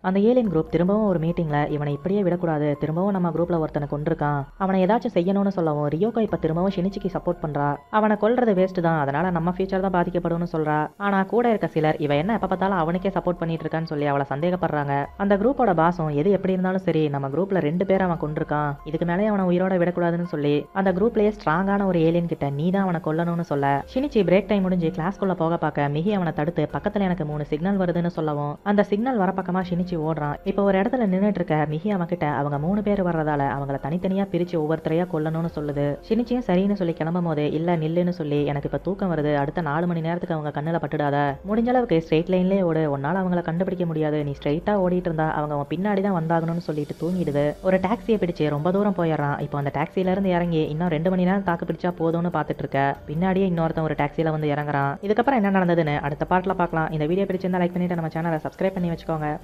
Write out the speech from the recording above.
அந்த alien group திரும்பவும் ஒரு மீட்டிங்ல இவனை இப்படியே விடக்கூடாது, திரும்பவும் நம்ம குரூப்ல ஒருத்தனை கொண்டிருக்கான், அவனை ஏதாச்சும் செய்யணும்னு சொல்லவும் ரியோகா இப்ப திரும்பவும் ஷினிச்சிக்கு சப்போர்ட் பண்றா. அவனை கொல்றது வேஸ்ட் தான், அதனால நம்ம ஃபியூச்சர் தான் பாதிக்கப்படும்னு சொல்றா. ஆனா கூட இருக்க சிலர் இவ என்ன எப்ப பார்த்தாலும் அவனுக்கே சப்போர்ட் பண்ணிட்டு இருக்கான்னு சொல்லி அவளை சந்தேகப்படுறாங்க. அந்த குரூப்போட பாஸும் எது எப்படி இருந்தாலும் சரி நம்ம குரூப்ல 2 பேர் அவன் கொண்டிருக்கான், இதுக்கு மேலே அவனை உயிரோட விடக்கூடாதுன்னு சொல்லி அந்த குரூப்லயே ஸ்ட்ராங்கான ஒரு ஏலியன் கிட்ட நீ தான் அவனை கொல்லணும்னு சொல்ல ஷினிச்சி பிரேக் டைம் முடிஞ்சு கிளாஸ்க்குள்ள போக பார்க்க மிகி அவனை தடுத்து பக்கத்துல எனக்கு 3 சிக்னல் வருதுன்னு சொல்லவும் அந்த சிக்னல் வர பக்கமா ஷினிச்சி ஓடுறான். இப்போ ஒரு இடத்துல நின்னுட்டு இருக்க மிகி அவன் கிட்ட அவங்க 3 பேர் வர்றதால அவங்கள தனித்தனியா பிரிச்சு ஒவ்வொருத்தரையா கொல்லணும்னு சொல்லுது. ஷினிச்சியும் சரின்னு சொல்லி கிளம்பும் போது இல்ல நில்லுன்னு சொல்லி எனக்கு இப்ப தூக்கம் வருது, அடுத்த 4 மணி நேரத்துக்கு அவங்க கண்ணுல பட்டுடாத, முடிஞ்ச அளவுக்கு ஸ்ட்ரெயிட் லைன்லயே ஓடு, உன்னால அவங்கள கண்டுபிடிக்க முடியாது, நீ ஸ்ட்ரெயிட்டா ஓடிட்டு இருந்தா அவங்க அவன் பின்னாடி தான் வந்தாகணும்னு சொல்லிட்டு தூங்கிடுது. ஒரு டாக்ஸியை பிடிச்சு ரொம்ப தூரம் போயிடுறான். இப்போ அந்த டாக்ஸில இருந்து இறங்கி இன்னும் 2 மணி நேரம் தாக்கு பிடிச்சா போதும்னு பார்த்துட்டு இருக்க பின்னாடியே இன்னொருத்தன் ஒரு டாக்ஸில வந்து இறங்குறான். இதுக்கப்புறம் என்ன நடந்ததுன்னு அடுத்த பார்ட்ல பார்க்கலாம். இந்த வீடியோ பிடிச்சிருந்தா லைக் பண்ணிட்டு நம்ம சேனலை சப்ஸ்கிரைப் பண்ணி வச்சுக்கோங்க.